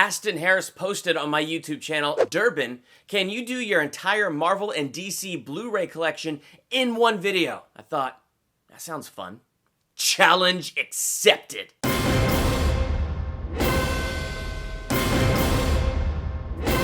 Aston Harris posted on my YouTube channel, Durbin, can you do your entire Marvel and DC Blu-ray collection in one video? I thought, that sounds fun. Challenge accepted.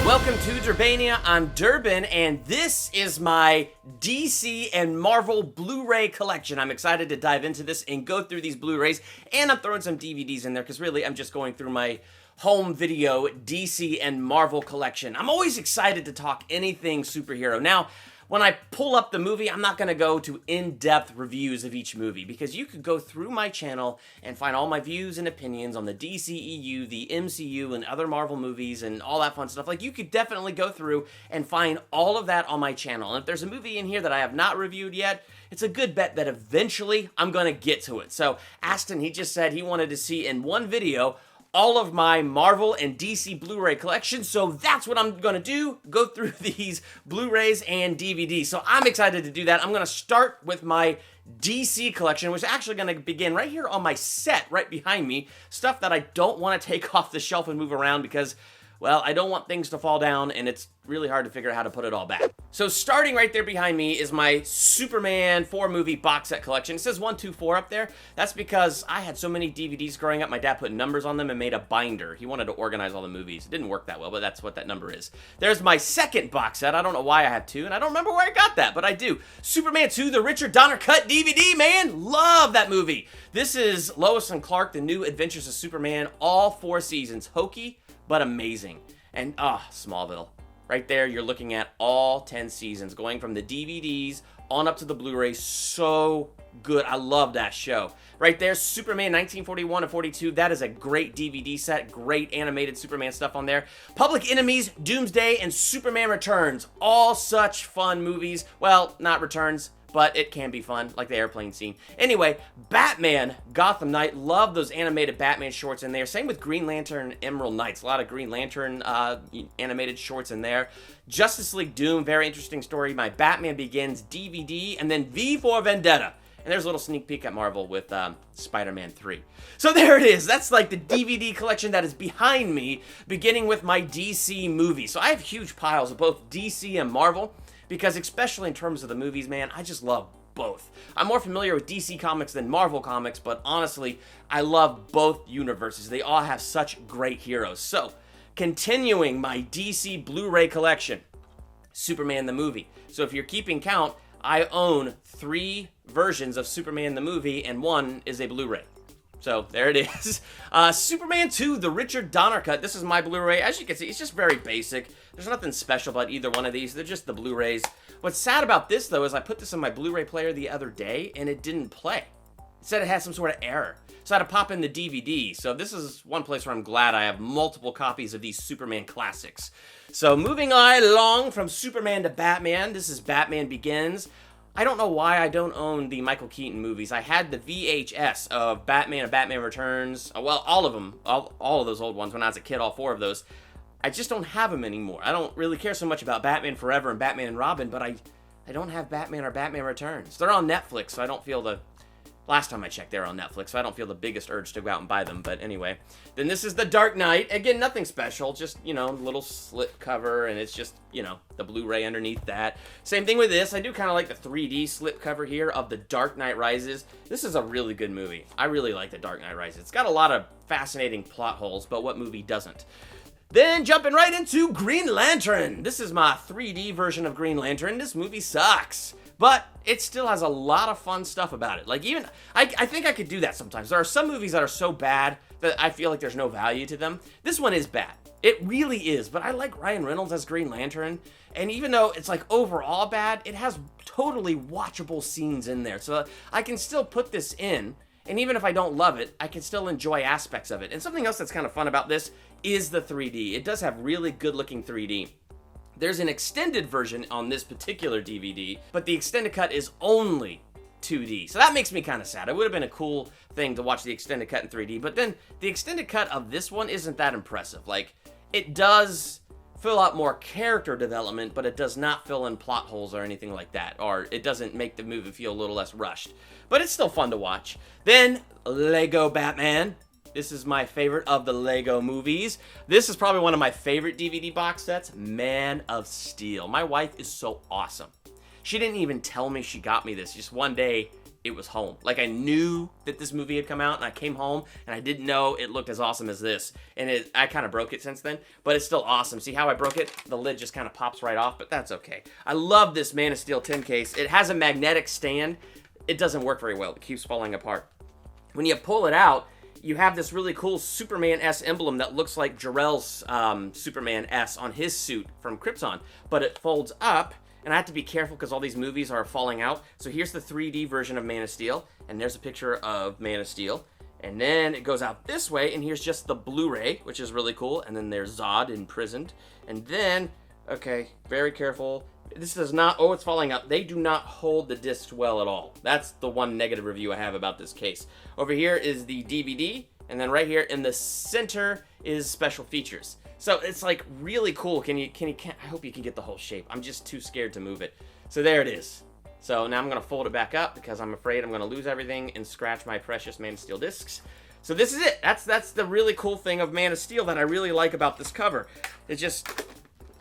Welcome to Durbania. I'm Durbin, and this is my DC and Marvel Blu-ray collection. I'm excited to dive into this and go through these Blu-rays, and I'm throwing some DVDs in there because really I'm just going through my home video DC and Marvel collection. I'm always excited to talk anything superhero. Now, when I pull up the movie, I'm not going to go to in-depth reviews of each movie because you could go through my channel and find all my views and opinions on the DCEU, the MCU, and other Marvel movies and all that fun stuff. Like, you could definitely go through and find all of that on my channel. And if there's a movie in here that I have not reviewed yet, it's a good bet that eventually I'm going to get to it. So, Aston, he just said he wanted to see in one video all of my Marvel and DC Blu-ray collection, so that's what I'm gonna do, go through these Blu-rays and DVDs. So I'm excited to do that. I'm gonna start with my DC collection, which is actually gonna begin right here on my set, right behind me. Stuff that I don't wanna take off the shelf and move around because, well, I don't want things to fall down, and it's really hard to figure out how to put it all back. So starting right there behind me is my Superman 4-movie box set collection. It says 1, 2, 4 up there. That's because I had so many DVDs growing up, my dad put numbers on them and made a binder. He wanted to organize all the movies. It didn't work that well, but that's what that number is. There's my second box set. I don't know why I have two, and I don't remember where I got that, but I do. Superman 2, the Richard Donner cut DVD, man! Love that movie! This is Lois and Clark, The New Adventures of Superman, all 4 seasons. Hokey, but amazing. And, Smallville. Right there, you're looking at all 10 seasons, going from the DVDs on up to the Blu-ray. So good. I love that show. Right there, Superman 1941 and 42. That is a great DVD set. Great animated Superman stuff on there. Public Enemies, Doomsday, and Superman Returns. All such fun movies. Well, not Returns, but it can be fun, like the airplane scene. Anyway, Batman, Gotham Knight, love those animated Batman shorts in there. Same with Green Lantern, Emerald Knights, a lot of Green Lantern animated shorts in there. Justice League Doom, very interesting story. My Batman Begins DVD, and then V for Vendetta. And there's a little sneak peek at Marvel with Spider-Man 3. So there it is. That's like the DVD collection that is behind me, beginning with my DC movies. So I have huge piles of both DC and Marvel, because especially in terms of the movies, man, I just love both. I'm more familiar with DC Comics than Marvel Comics, but honestly, I love both universes. They all have such great heroes. So, continuing my DC Blu-ray collection, Superman the movie. So if you're keeping count, I own 3 versions of Superman the movie, and 1 is a Blu-ray. So, there it is. Superman 2, the Richard Donner cut. This is my Blu-ray. As you can see, it's just very basic. There's nothing special about either one of these. They're just the Blu-rays. What's sad about this, though, is I put this in my Blu-ray player the other day, and it didn't play. It said it had some sort of error. So I had to pop in the DVD. So this is one place where I'm glad I have multiple copies of these Superman classics. So moving along from Superman to Batman, this is Batman Begins. I don't know why I don't own the Michael Keaton movies. I had the VHS of Batman and Batman Returns. Well, all of them. All of those old ones when I was a kid, all 4 of those. I just don't have them anymore. I don't really care so much about Batman Forever and Batman and Robin, but I don't have Batman or Batman Returns. They're on Netflix, so I don't feel the... Last time I checked, they were on Netflix, so I don't feel the biggest urge to go out and buy them. But anyway, then this is The Dark Knight. Again, nothing special, just, little slip cover, and it's just, the Blu-ray underneath that. Same thing with this. I do kind of like the 3D slip cover here of The Dark Knight Rises. This is a really good movie. I really like The Dark Knight Rises. It's got a lot of fascinating plot holes, but what movie doesn't? Then jumping right into Green Lantern. This is my 3D version of Green Lantern. This movie sucks, but it still has a lot of fun stuff about it. Like, even, I think I could do that sometimes. There are some movies that are so bad that I feel like there's no value to them. This one is bad. It really is, but I like Ryan Reynolds as Green Lantern, and even though it's like overall bad, it has totally watchable scenes in there. So I can still put this in, and even if I don't love it, I can still enjoy aspects of it. And something else that's kind of fun about this is the 3D. It does have really good looking 3D. There's an extended version on this particular DVD, but the extended cut is only 2D. So that makes me kind of sad. It would have been a cool thing to watch the extended cut in 3D, but then the extended cut of this one isn't that impressive. Like, it does fill out more character development, but it does not fill in plot holes or anything like that, or it doesn't make the movie feel a little less rushed. But it's still fun to watch. Then, Lego Batman. This is my favorite of the Lego movies. This is probably one of my favorite DVD box sets, Man of Steel. My wife is so awesome. She didn't even tell me she got me this. Just one day, it was home. Like, I knew that this movie had come out, and I came home, and I didn't know it looked as awesome as this. And I kind of broke it since then, but it's still awesome. See how I broke it? The lid just kind of pops right off, but that's okay. I love this Man of Steel tin case. It has a magnetic stand. It doesn't work very well. It keeps falling apart. When you pull it out, you have this really cool Superman S emblem that looks like Jor-El's Superman S on his suit from Krypton, but it folds up, and I have to be careful because all these movies are falling out. So here's the 3D version of Man of Steel, and there's a picture of Man of Steel, and then it goes out this way, and here's just the Blu-ray, which is really cool, and then there's Zod imprisoned, and then, okay, very careful. This does not, oh, it's falling out. They do not hold the discs well at all. That's the one negative review I have about this case. Over here is the DVD, and then right here in the center is special features. So it's like really cool. I hope you can get the whole shape. I'm just too scared to move it. So there it is. So now I'm gonna fold it back up because I'm afraid I'm gonna lose everything and scratch my precious Man of Steel discs. So this is it. That's the really cool thing of Man of Steel that I really like about this cover. It's just,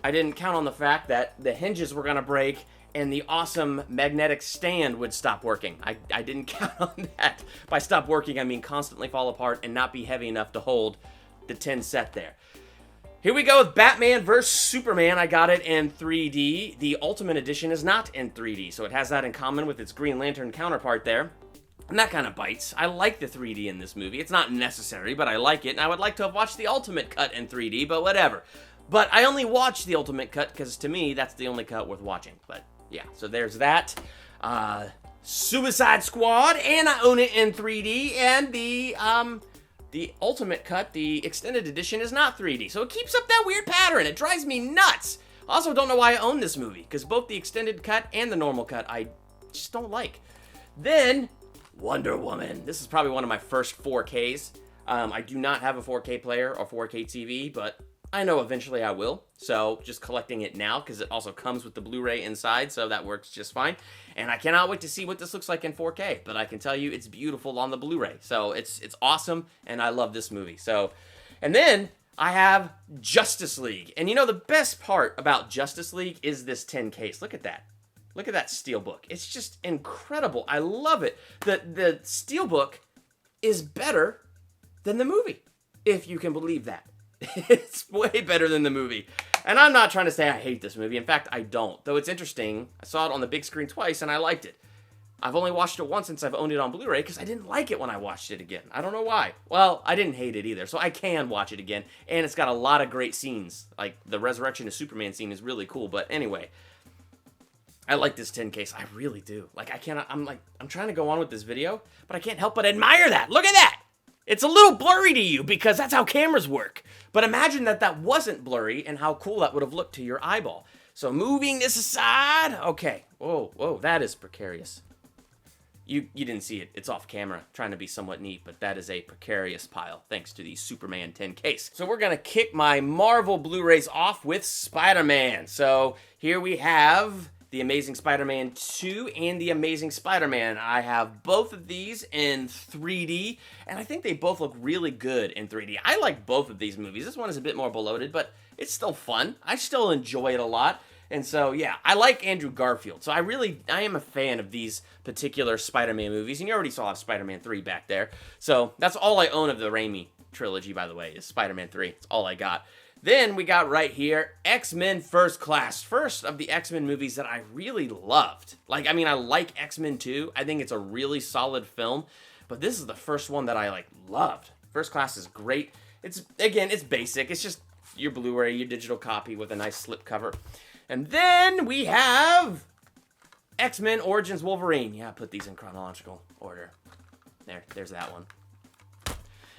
I didn't count on the fact that the hinges were gonna break and the awesome magnetic stand would stop working. I didn't count on that. By stop working, I mean constantly fall apart and not be heavy enough to hold the tin set there. Here we go with Batman vs. Superman. I got it in 3D. The Ultimate Edition is not in 3D, so it has that in common with its Green Lantern counterpart there. And that kind of bites. I like the 3D in this movie. It's not necessary, but I like it, and I would like to have watched the Ultimate cut in 3D, but whatever. But I only watched the Ultimate cut because, to me, that's the only cut worth watching. But, yeah, so there's that. Suicide Squad, and I own it in 3D, and the Ultimate cut, the Extended Edition, is not 3D. So it keeps up that weird pattern. It drives me nuts. Also, don't know why I own this movie, because both the Extended cut and the normal cut I just don't like. Then, Wonder Woman. This is probably one of my first 4Ks. I do not have a 4K player or 4K TV, but I know eventually I will, so just collecting it now because it also comes with the Blu-ray inside, so that works just fine. And I cannot wait to see what this looks like in 4K, but I can tell you it's beautiful on the Blu-ray. So it's awesome, and I love this movie. So, and then I have Justice League. And you know, the best part about Justice League is this tin case. Look at that. Look at that steelbook. It's just incredible. I love it. The steelbook is better than the movie, if you can believe that. It's way better than the movie. And I'm not trying to say I hate this movie. In fact, I don't. Though it's interesting. I saw it on the big screen twice, and I liked it. I've only watched it once since I've owned it on Blu-ray because I didn't like it when I watched it again. I don't know why. Well, I didn't hate it either, so I can watch it again. And it's got a lot of great scenes. Like, the Resurrection of Superman scene is really cool. But anyway, I like this tin case. I really do. Like, I'm trying to go on with this video, but I can't help but admire that. Look at that! It's a little blurry to you because that's how cameras work. But imagine that wasn't blurry and how cool that would have looked to your eyeball. So moving this aside, okay. Whoa, that is precarious. You didn't see it. It's off camera, trying to be somewhat neat, but that is a precarious pile, thanks to the Superman 10 case. So we're gonna kick my Marvel Blu-rays off with Spider-Man. So here we have The Amazing Spider-Man 2 and The Amazing Spider-Man. I have both of these in 3D, and I think they both look really good in 3D. I like both of these movies. This one is a bit more bloated, but it's still fun. I still enjoy it a lot. And so, yeah, I like Andrew Garfield. So I am a fan of these particular Spider-Man movies. And you already saw Spider-Man 3 back there. So that's all I own of the Raimi trilogy, by the way, is Spider-Man 3. It's all I got. Then we got right here, X-Men First Class. First of the X-Men movies that I really loved. I like X-Men 2. I think it's a really solid film. But this is the first one that I, loved. First Class is great. It's basic. It's just your Blu-ray, your digital copy with a nice slipcover. And then we have X-Men Origins Wolverine. Yeah, I put these in chronological order. There's that one.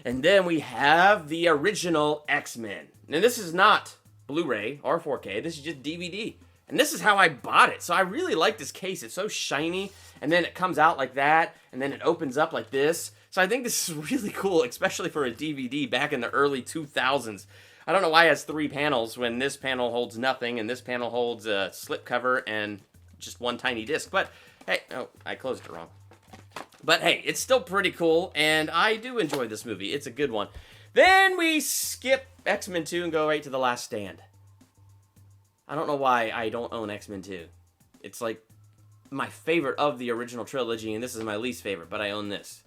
And then we have the original X-Men. Now, this is not Blu-ray or 4K. This is just DVD. And this is how I bought it. So I really like this case. It's so shiny. And then it comes out like that. And then it opens up like this. So I think this is really cool, especially for a DVD back in the early 2000s. I don't know why it has 3 panels when this panel holds nothing and this panel holds a slipcover and just one tiny disc. But, hey, oh, I closed it wrong. But hey, it's still pretty cool, and I do enjoy this movie. It's a good one. Then we skip X-Men 2 and go right to The Last Stand. I don't know why I don't own X-Men 2. It's like my favorite of the original trilogy, and this is my least favorite, but I own this.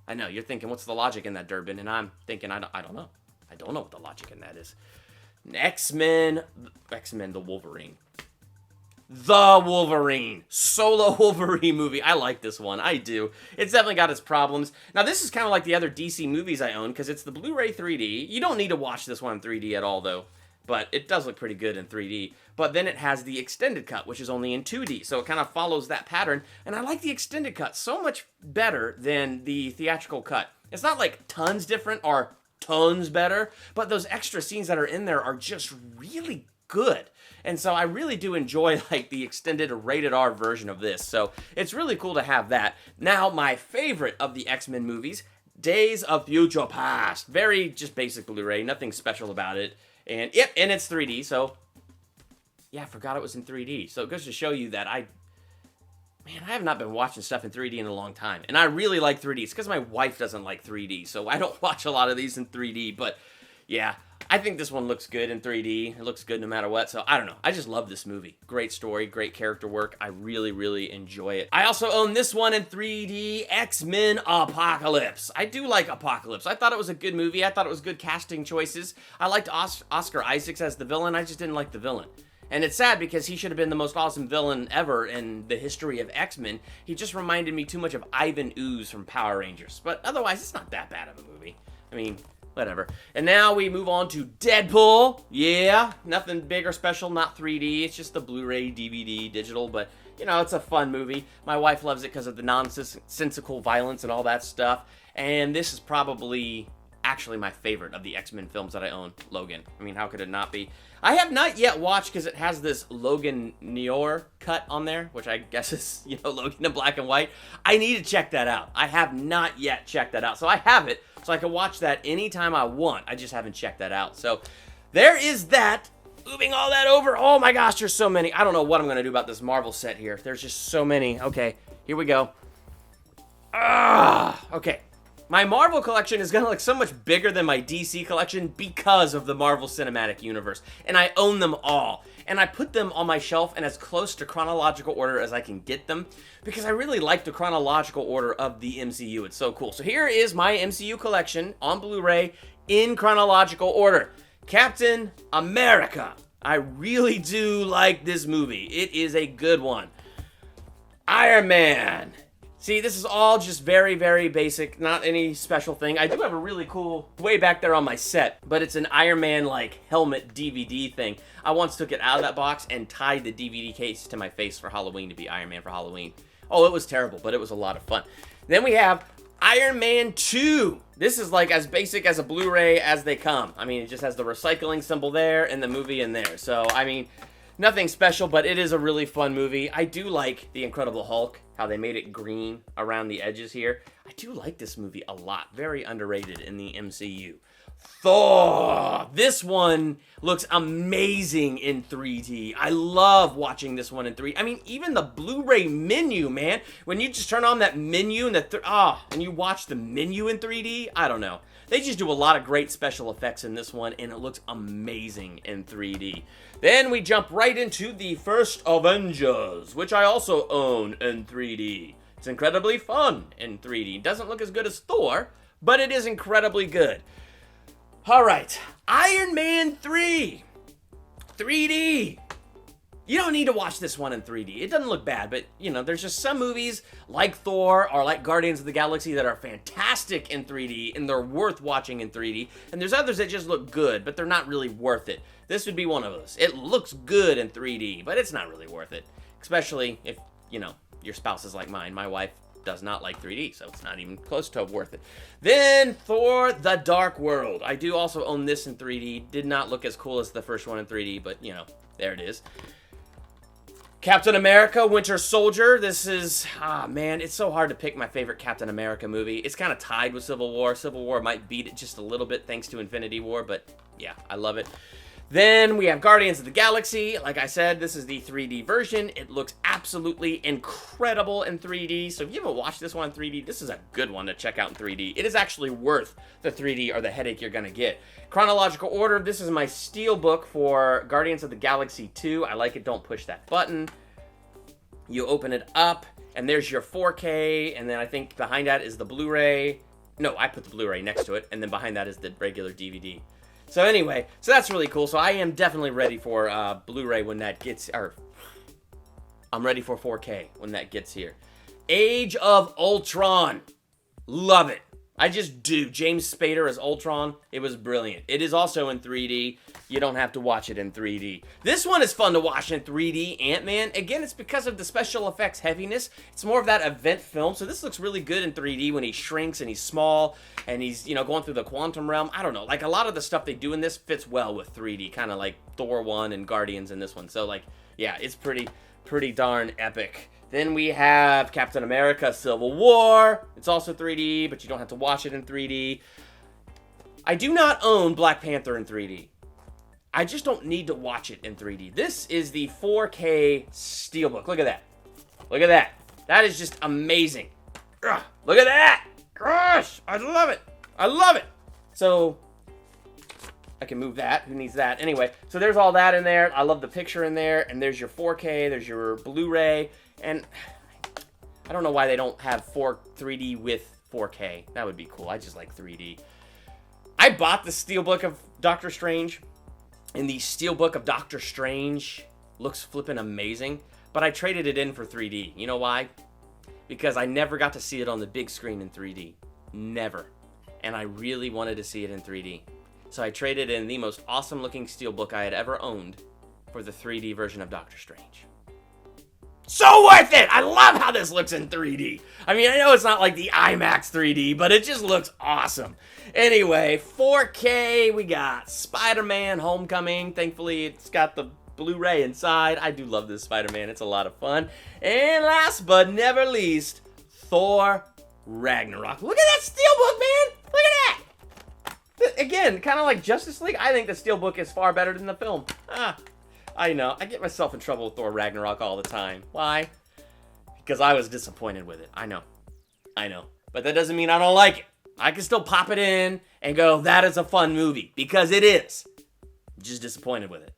I know, you're thinking, what's the logic in that, Durbin? And I'm thinking, I don't know. I don't know what the logic in that is. X-Men, the Wolverine. The Wolverine. Solo Wolverine movie. I like this one. I do. It's definitely got its problems. Now, this is kind of like the other DC movies I own, because it's the Blu-ray 3D. You don't need to watch this one in 3D at all, though. But it does look pretty good in 3D. But then it has the extended cut, which is only in 2D. So it kind of follows that pattern. And I like the extended cut so much better than the theatrical cut. It's not like tons different or tons better, but those extra scenes that are in there are just really good. And so I really do enjoy like the extended rated R version of this. So it's really cool to have that. Now, my favorite of the X-Men movies, Days of Future Past. Very just basic Blu-ray, nothing special about it. And yep, and it's 3D, so yeah, I forgot it was in 3D. So it goes to show you that I have not been watching stuff in 3D in a long time. And I really like 3D. It's because my wife doesn't like 3D, so I don't watch a lot of these in 3D. But yeah, I think this one looks good in 3D. It looks good no matter what. So I don't know. I just love this movie. Great story, great character work. I really, really enjoy it. I also own this one in 3D, X-Men Apocalypse. I do like Apocalypse. I thought it was a good movie. I thought it was good casting choices. I liked Oscar Isaacs as the villain. I just didn't like the villain. And it's sad because he should have been the most awesome villain ever in the history of X-Men. He just reminded me too much of Ivan Ooze from Power Rangers. But otherwise, it's not that bad of a movie. I mean, whatever. And now we move on to Deadpool. Yeah, nothing big or special, not 3D. It's just the Blu-ray, DVD, digital. But, you know, it's a fun movie. My wife loves it because of the nonsensical violence and all that stuff. And this is probably actually my favorite of the X-Men films that I own, Logan. I mean, how could it not be? I have not yet watched because it has this Logan Noir cut on there, which I guess is, you know, Logan in black and white. I need to check that out. I have not yet checked that out. So I have it, so I can watch that anytime I want. I just haven't checked that out. So there is that. Moving all that over. Oh my gosh, there's so many. I don't know what I'm going to do about this Marvel set here. There's just so many. Okay, here we go. Okay. My Marvel collection is going to look so much bigger than my DC collection because of the Marvel Cinematic Universe. And I own them all. And I put them on my shelf in as close to chronological order as I can get them because I really like the chronological order of the MCU. It's so cool. So here is my MCU collection on Blu-ray in chronological order. Captain America. I really do like this movie. It is a good one. Iron Man. See, this is all just very, very basic, not any special thing. I do have a really cool, way back there on my set, but it's an Iron Man, like, helmet DVD thing. I once took it out of that box and tied the DVD case to my face for Halloween to be Iron Man for Halloween. Oh, it was terrible, but it was a lot of fun. Then we have Iron Man 2. This is like as basic as a Blu-ray as they come. I mean, it just has the recycling symbol there and the movie in there. So, I mean, nothing special, but it is a really fun movie. I do like The Incredible Hulk, how they made it green around the edges here. I do like this movie a lot. Very underrated in the MCU. Thor! This one looks amazing in 3D. I love watching this one in 3D. I mean, even the Blu-ray menu, man. When you just turn on that menu and you watch the menu in 3D, I don't know. They just do a lot of great special effects in this one, and it looks amazing in 3D. Then we jump right into the first Avengers, which I also own in 3D. It's incredibly fun in 3D. Doesn't look as good as Thor, but it is incredibly good. All right, Iron Man 3, 3D. You don't need to watch this one in 3D. It doesn't look bad, but, you know, there's just some movies like Thor or like Guardians of the Galaxy that are fantastic in 3D, and they're worth watching in 3D. And there's others that just look good, but they're not really worth it. This would be one of those. It looks good in 3D, but it's not really worth it. Especially if, you know, your spouse is like mine. My wife does not like 3D, so it's not even close to worth it. Then Thor: The Dark World. I do also own this in 3D. Did not look as cool as the first one in 3D, but, you know, there it is. Captain America: Winter Soldier. This is, man, it's so hard to pick my favorite Captain America movie. It's kind of tied with Civil War. Civil War might beat it just a little bit thanks to Infinity War, but yeah, I love it. Then we have Guardians of the Galaxy. Like I said, this is the 3D version. It looks absolutely incredible in 3D. So if you haven't watched this one in 3D, this is a good one to check out in 3D. It is actually worth the 3D or the headache you're going to get. Chronological order, this is my steelbook for Guardians of the Galaxy 2. I like it. Don't push that button. You open it up, and there's your 4K, and then I think behind that is the Blu-ray. No, I put the Blu-ray next to it, and then behind that is the regular DVD. So anyway, so that's really cool. So I am definitely ready for Blu-ray when that gets, or I'm ready for 4K when that gets here. Age of Ultron. Love it. I just do. James Spader as Ultron. It was brilliant. It is also in 3D. You don't have to watch it in 3D. This one is fun to watch in 3D. Ant-Man. Again, it's because of the special effects heaviness. It's more of that event film. So this looks really good in 3D when he shrinks and he's small and he's, you know, going through the quantum realm. I don't know. Like, a lot of the stuff they do in this fits well with 3D. Kind of like Thor 1 and Guardians in this one. So, like, yeah, it's pretty darn epic. Then we have Captain America Civil War. It's also 3D, but you don't have to watch it in 3D. I do not own Black Panther in 3D. I just don't need to watch it in 3D. This is the 4K Steelbook. Look at that. Look at that. That is just amazing. Ugh, look at that. Gosh, I love it. I love it. So, I can move that. Who needs that? Anyway, so there's all that in there. I love the picture in there. And there's your 4K. There's your Blu-ray. And I don't know why they don't have 3D with 4K. That would be cool. I just like 3D. I bought the Steelbook of Doctor Strange. And the Steelbook of Doctor Strange looks flippin' amazing. But I traded it in for 3D. You know why? Because I never got to see it on the big screen in 3D. Never. And I really wanted to see it in 3D. So I traded in the most awesome looking Steelbook I had ever owned for the 3D version of Doctor Strange. So worth it! I love how this looks in 3D. I mean, I know it's not like the IMAX 3D, but it just looks awesome. Anyway, 4K, we got Spider-Man Homecoming. Thankfully, it's got the Blu-ray inside. I do love this Spider-Man. It's a lot of fun. And last but never least, Thor Ragnarok. Look at that Steelbook, man! Look at that! Again, kind of like Justice League, I think the Steelbook is far better than the film. I know. I get myself in trouble with Thor Ragnarok all the time. Why? Because I was disappointed with it. I know. But that doesn't mean I don't like it. I can still pop it in and go, that is a fun movie. Because it is. I'm just disappointed with it.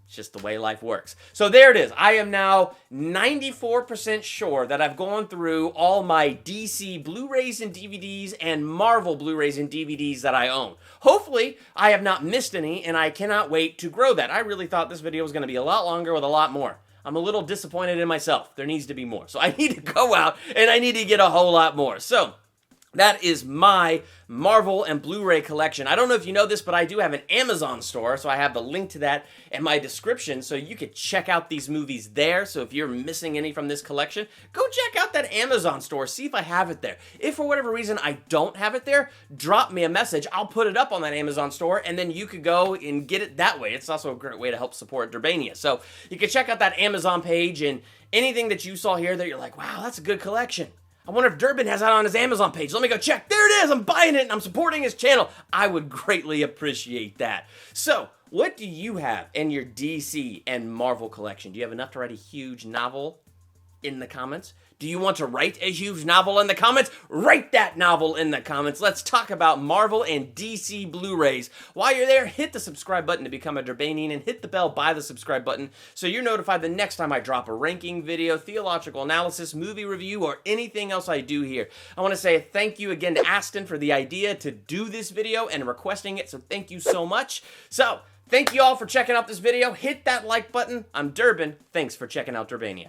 It's just the way life works. So there it is. I am now 94% sure that I've gone through all my DC Blu-rays and DVDs and Marvel Blu-rays and DVDs that I own. Hopefully, I have not missed any, and I cannot wait to grow that. I really thought this video was going to be a lot longer with a lot more. I'm a little disappointed in myself. There needs to be more. So I need to go out, and I need to get a whole lot more. So that is my Marvel and Blu-ray collection. I don't know if you know this, but I do have an Amazon store, so I have the link to that in my description, so you could check out these movies there. So if you're missing any from this collection, go check out that Amazon store, see if I have it there. If for whatever reason I don't have it there, drop me a message. I'll put it up on that Amazon store, and then you could go and get it that way. It's also a great way to help support Durbania. So you can check out that Amazon page, and anything that you saw here that you're like, wow, that's a good collection. I wonder if Durbin has that on his Amazon page. Let me go check. There it is. I'm buying it and I'm supporting his channel. I would greatly appreciate that. So, what do you have in your DC and Marvel collection? Do you have enough to write a huge novel in the comments? Do you want to write a huge novel in the comments? Write that novel in the comments. Let's talk about Marvel and DC Blu-rays. While you're there, hit the subscribe button to become a Durbanian and hit the bell by the subscribe button so you're notified the next time I drop a ranking video, theological analysis, movie review, or anything else I do here. I want to say thank you again to Aston for the idea to do this video and requesting it, so thank you so much. So, thank you all for checking out this video. Hit that like button. I'm Durbin. Thanks for checking out Durbania.